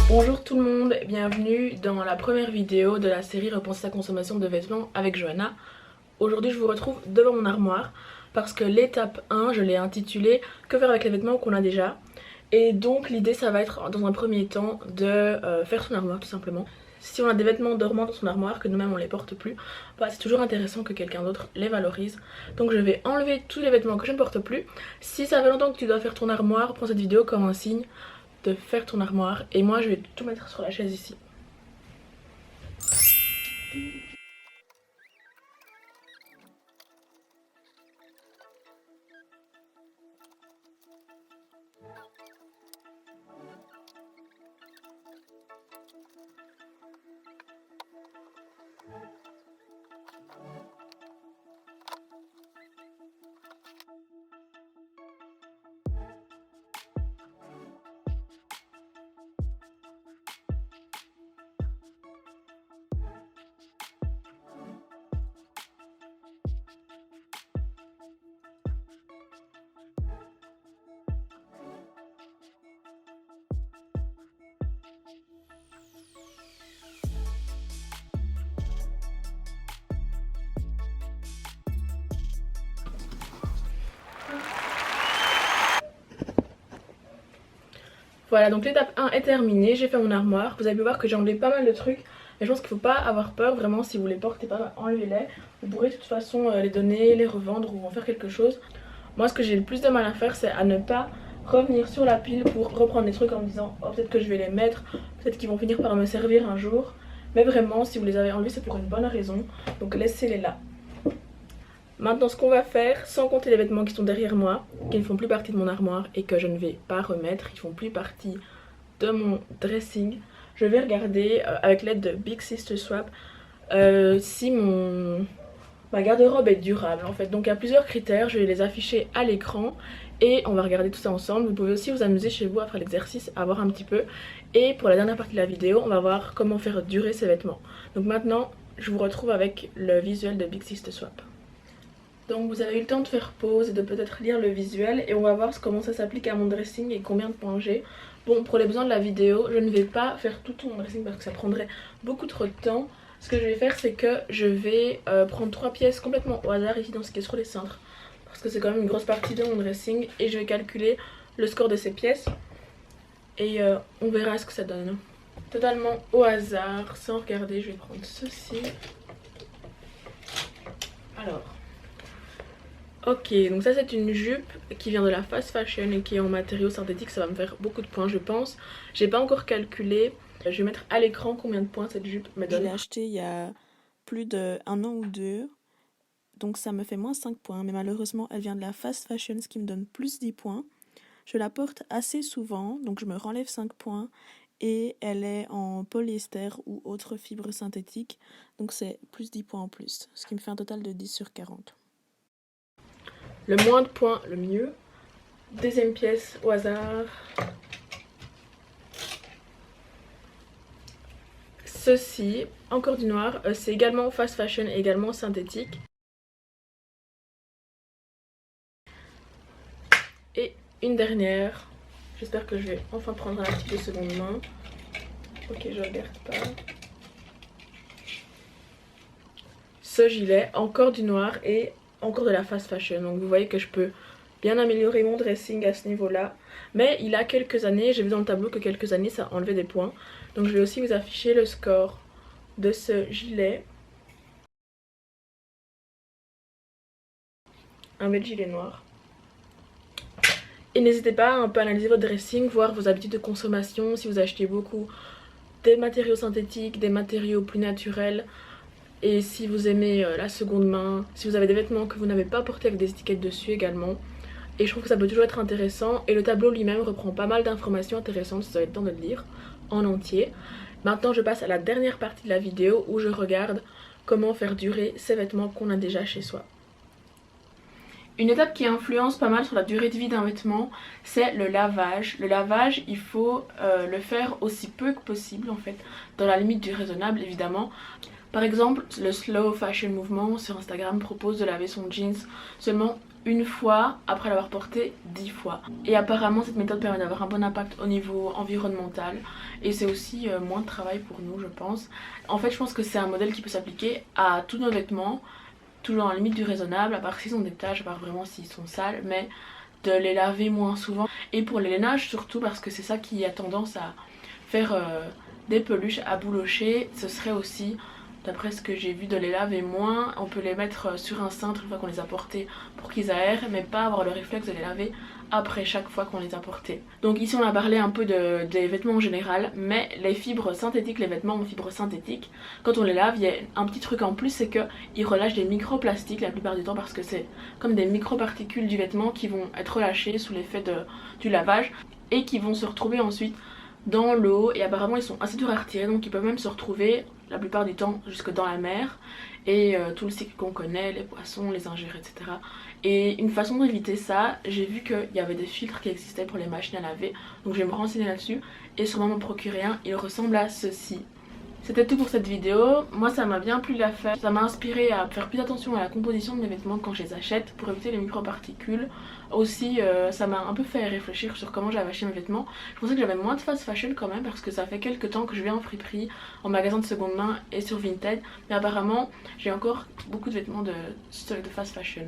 Bonjour tout le monde, bienvenue dans la première vidéo de la série Repenser sa consommation de vêtements avec Johanna. Aujourd'hui je vous retrouve devant mon armoire parce que l'étape 1 je l'ai intitulée Que faire avec les vêtements qu'on a déjà. Et donc l'idée ça va être dans un premier temps de faire son armoire tout simplement. Si on a des vêtements dormants dans son armoire que nous-mêmes on les porte plus, bah, c'est toujours intéressant que quelqu'un d'autre les valorise. Donc je vais enlever tous les vêtements que je ne porte plus. Si ça fait longtemps que tu dois faire ton armoire, prends cette vidéo comme un signe de faire ton armoire. Et moi je vais tout mettre sur la chaise ici. Voilà, donc l'étape 1 est terminée, j'ai fait mon armoire. Vous avez pu voir que j'ai enlevé pas mal de trucs. Mais je pense qu'il ne faut pas avoir peur, vraiment, si vous les portez pas, enlevez-les. Vous pourrez de toute façon les donner, les revendre ou en faire quelque chose. Moi ce que j'ai le plus de mal à faire c'est à ne pas revenir sur la pile pour reprendre des trucs en me disant oh peut-être que je vais les mettre, peut-être qu'ils vont finir par me servir un jour. Mais vraiment si vous les avez enlevés c'est pour une bonne raison, donc laissez-les là. Maintenant ce qu'on va faire, sans compter les vêtements qui sont derrière moi, qui ne font plus partie de mon armoire et que je ne vais pas remettre, ils font plus partie de mon dressing, je vais regarder avec l'aide de Big Sister Swap si ma garde-robe est durable en fait. Donc il y a plusieurs critères, je vais les afficher à l'écran et on va regarder tout ça ensemble. Vous pouvez aussi vous amuser chez vous après l'exercice à voir un petit peu. Et pour la dernière partie de la vidéo, on va voir comment faire durer ces vêtements. Donc maintenant, je vous retrouve avec le visuel de Big Sister Swap. Donc vous avez eu le temps de faire pause et de peut-être lire le visuel et on va voir comment ça s'applique à mon dressing et combien de points j'ai. Bon, pour les besoins de la vidéo, je ne vais pas faire tout mon dressing parce que ça prendrait beaucoup trop de temps. Ce que je vais faire c'est que je vais prendre 3 pièces complètement au hasard ici dans ce qui est sur les cintres. Parce que c'est quand même une grosse partie de mon dressing et je vais calculer le score de ces pièces. Et on verra ce que ça donne. Totalement au hasard, sans regarder, je vais prendre ceci. Alors... Ok, donc ça c'est une jupe qui vient de la fast fashion et qui est en matériaux synthétiques, ça va me faire beaucoup de points je pense. J'ai pas encore calculé, je vais mettre à l'écran combien de points cette jupe me donne. Je l'ai achetée il y a plus d'1 an ou 2, donc ça me fait moins 5 points, mais malheureusement elle vient de la fast fashion, ce qui me donne plus 10 points. Je la porte assez souvent, donc je me renlève 5 points, et elle est en polyester ou autre fibre synthétique, donc c'est plus 10 points en plus, ce qui me fait un total de 10 sur 40. Le moins de points, le mieux. Deuxième pièce au hasard. Ceci, encore du noir, c'est également fast fashion et également synthétique. Et une dernière, j'espère que je vais enfin prendre un petit peu seconde main. Ok, je regarde pas. Ce gilet, encore du noir et encore de la fast fashion, donc vous voyez que je peux bien améliorer mon dressing à ce niveau là, mais il a quelques années, j'ai vu dans le tableau que quelques années ça enlevait des points, donc je vais aussi vous afficher le score de ce gilet, un bel gilet noir. Et n'hésitez pas à un peu analyser votre dressing, voir vos habitudes de consommation, si vous achetez beaucoup des matériaux synthétiques, des matériaux plus naturels. Et si vous aimez la seconde main, si vous avez des vêtements que vous n'avez pas portés avec des étiquettes dessus également. Et je trouve que ça peut toujours être intéressant. Et le tableau lui-même reprend pas mal d'informations intéressantes si vous avez le temps de le lire en entier. Maintenant je passe à la dernière partie de la vidéo où je regarde comment faire durer ces vêtements qu'on a déjà chez soi. Une étape qui influence pas mal sur la durée de vie d'un vêtement, c'est le lavage. Le lavage, il faut le faire aussi peu que possible en fait, dans la limite du raisonnable évidemment. Par exemple, le Slow Fashion Movement sur Instagram propose de laver son jeans seulement une fois après l'avoir porté 10 fois. Et apparemment cette méthode permet d'avoir un bon impact au niveau environnemental et c'est aussi moins de travail pour nous je pense. En fait je pense que c'est un modèle qui peut s'appliquer à tous nos vêtements, toujours dans la limite du raisonnable, à part s'ils ont des taches, à part vraiment s'ils sont sales, mais de les laver moins souvent. Et pour les lainages surtout parce que c'est ça qui a tendance à faire des peluches à boulocher, ce serait aussi d'après ce que j'ai vu de les laver moins. On peut les mettre sur un cintre une fois qu'on les a portés pour qu'ils aèrent, mais pas avoir le réflexe de les laver après chaque fois qu'on les a portés. Donc ici on a parlé un peu des vêtements en général, mais les fibres synthétiques, les vêtements en fibres synthétiques, quand on les lave, il y a un petit truc en plus, c'est qu'ils relâchent des microplastiques la plupart du temps parce que c'est comme des microparticules du vêtement qui vont être relâchées sous l'effet du lavage et qui vont se retrouver ensuite dans l'eau et apparemment ils sont assez durs à retirer donc ils peuvent même se retrouver la plupart du temps jusque dans la mer et tout le cycle qu'on connaît, les poissons, les ingérer etc. Et une façon d'éviter ça, j'ai vu qu'il y avait des filtres qui existaient pour les machines à laver donc je vais me renseigner là-dessus et sûrement m'en procurer un. Il ressemble à ceci. C'était tout pour cette vidéo, moi ça m'a bien plu de la faire, ça m'a inspiré à faire plus attention à la composition de mes vêtements quand je les achète pour éviter les microparticules. Aussi ça m'a un peu fait réfléchir sur comment j'avais acheté mes vêtements. Je pensais que j'avais moins de fast fashion quand même parce que ça fait quelques temps que je vais en friperie, en magasin de seconde main et sur Vinted. Mais apparemment j'ai encore beaucoup de vêtements de fast fashion.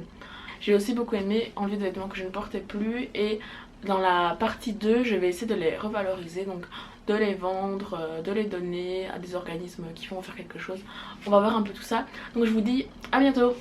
J'ai aussi beaucoup aimé enlever des vêtements que je ne portais plus et dans la partie 2 je vais essayer de les revaloriser, donc de les vendre, de les donner à des organismes qui vont en faire quelque chose. On va voir un peu tout ça. Donc je vous dis à bientôt.